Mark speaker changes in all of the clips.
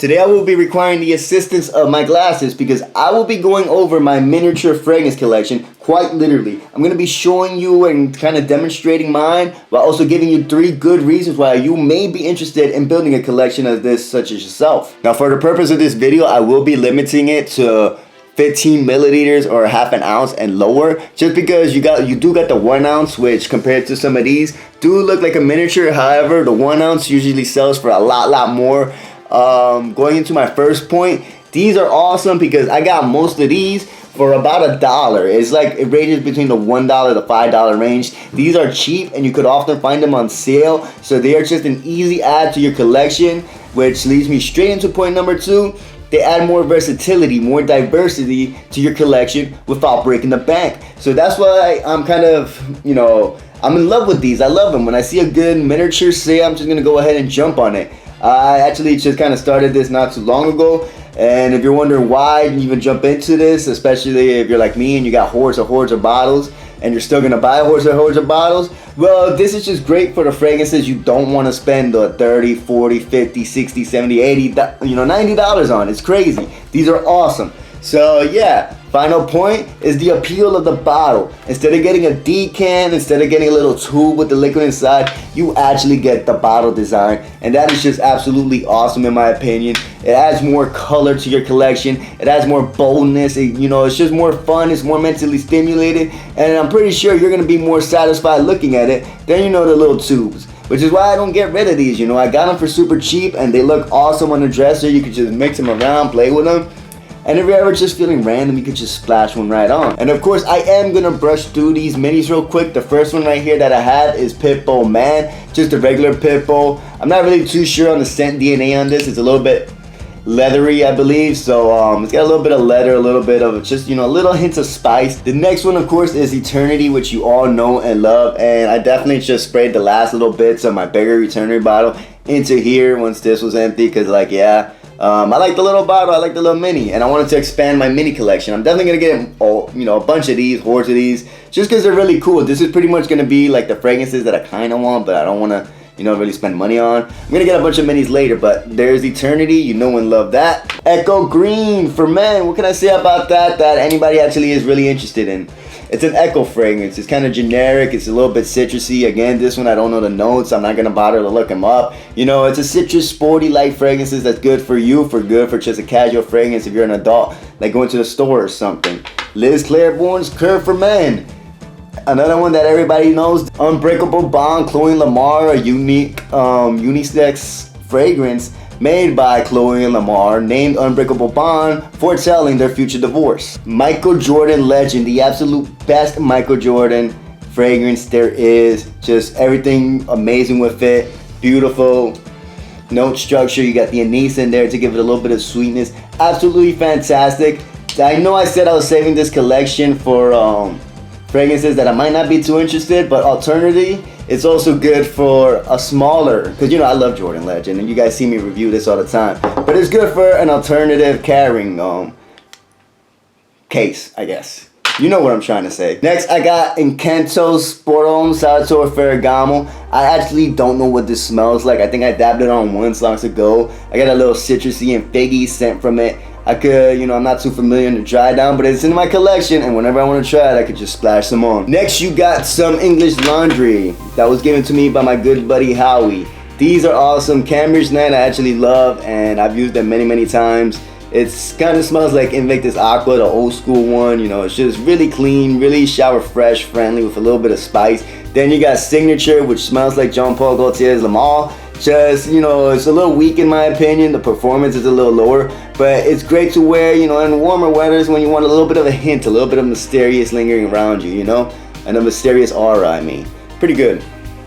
Speaker 1: Today I will be requiring the assistance of my glasses because I will be going over my miniature fragrance collection quite literally. I'm going to be showing you and kind of demonstrating mine while also giving you 3 good reasons why you may be interested in building a collection of this such as yourself. Now for the purpose of this video, I will be limiting it to 15 milliliters or half an ounce and lower, just because you do got the 1 ounce, which compared to some of these do look like a miniature. However, the 1 ounce usually sells for a lot more. Going into my first point, these are awesome because I got most of these for about $1. It's like it ranges between the $1 to $5 range. These are cheap and you could often find them on sale, so they are just an easy add to your collection, which leads me straight into point number 2. They add more versatility, more diversity to your collection without breaking the bank. So that's why I'm kind of, I'm in love with these. I love them. When I see a good miniature sale, I'm just going to go ahead and jump on it. I actually just kind of started this not too long ago. And if you're wondering why you even jump into this, especially if you're like me and you got hordes of bottles and you're still going to buy hordes of bottles, well, this is just great for the fragrances you don't want to spend the 30, 40, 50, 60, 70, 80, $90 on. It's crazy. These are awesome. So yeah, final point is the appeal of the bottle. Instead of getting a decan, instead of getting a little tube with the liquid inside, you actually get the bottle design, and that is just absolutely awesome in my opinion. It adds more color to your collection. It adds more boldness. It's just more fun. It's more mentally stimulated, and I'm pretty sure you're gonna be more satisfied looking at it than the little tubes. Which is why I don't get rid of these. I got them for super cheap, and they look awesome on the dresser. You could just mix them around, play with them. And if you're ever just feeling random, you could just splash one right on. And of course, I am gonna brush through these minis real quick. The first one right here that I have is Pitbull Man, just a regular Pitbull. I'm not really too sure on the scent DNA on this. It's a little bit leathery, I believe. So it's got a little bit of leather, a little bit of just, little hints of spice. The next one, of course, is Eternity, which you all know and love. And I definitely just sprayed the last little bits of my bigger Eternity bottle into here once this was empty, because I like the little bottle, I like the little mini, and I wanted to expand my mini collection. I'm definitely gonna get a bunch of these, hordes of these, just because they're really cool. This is pretty much gonna be like the fragrances that I kind of want, but I don't want to, really spend money on. I'm gonna get a bunch of minis later, but there's Eternity, you know and love that. Echo Green for men. What can I say about that anybody actually is really interested in? It's an echo fragrance. It's kind of generic. It's a little bit citrusy. Again, this one I don't know the notes. I'm not gonna bother to look them up. It's a citrus, sporty, light fragrances that's good for you, for just a casual fragrance if you're an adult, like going to the store or something. Liz Claiborne's Curve for Men. Another one that everybody knows, Unbreakable Bond, Chloe Lamar, a unique unisex fragrance made by Chloe and Lamar, named Unbreakable Bond, foretelling their future divorce. Michael Jordan Legend, the absolute best Michael Jordan fragrance there is. Just everything amazing with it. Beautiful note structure. You got the anise in there to give it a little bit of sweetness. Absolutely fantastic. I know I said I was saving this collection for fragrances that I might not be too interested, but alternatively, it's also good for a smaller, because I love Jordan Legend and you guys see me review this all the time, but it's good for an alternative carrying case, I guess. You know what I'm trying to say. Next, I got Encanto Sporum Salvatore Ferragamo. I actually don't know what this smells like. I think I dabbed it on once long ago. I got a little citrusy and figgy scent from it. I could, I'm not too familiar in the dry down, but it's in my collection, and whenever I want to try it, I could just splash some on. Next, you got some English Laundry that was given to me by my good buddy Howie. These are awesome. Cambridge Night I actually love, and I've used them many times. It's kind of smells like Invictus Aqua, the old school one. It's just really clean, really shower fresh, friendly with a little bit of spice. Then you got Signature, which smells like Jean Paul Gaultier's Le Male. Just, it's a little weak in my opinion. The performance is a little lower, but it's great to wear, in warmer weathers when you want a little bit of a hint, a little bit of mysterious lingering around you, and a mysterious aura, I mean. Pretty good.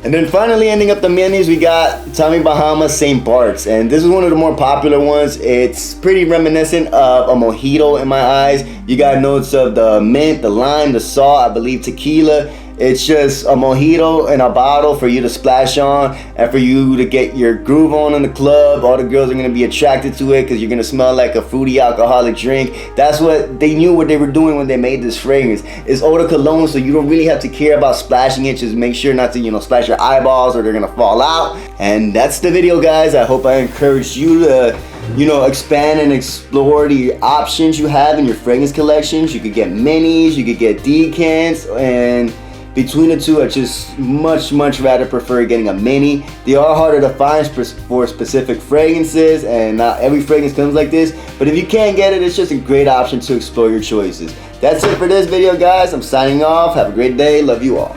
Speaker 1: And then finally ending up the minis, we got Tommy Bahama St. Bart's, and this is one of the more popular ones. It's pretty reminiscent of a mojito in my eyes. You got notes of the mint, the lime, the salt, I believe tequila. It's just a mojito in a bottle for you to splash on and for you to get your groove on in the club. All the girls are going to be attracted to it because you're going to smell like a fruity alcoholic drink. That's what they knew what they were doing when they made this fragrance. It's eau de cologne, so you don't really have to care about splashing it. Just make sure not to, splash your eyeballs or they're going to fall out. And that's the video, guys. I hope I encouraged you to you know, expand and explore the options you have in your fragrance collections. You could get minis, you could get decants, and between the two, I just much rather prefer getting a mini. They are harder to find for specific fragrances, and not every fragrance comes like this. But if you can't get it, it's just a great option to explore your choices. That's it for this video, guys. I'm signing off. Have a great day. Love you all.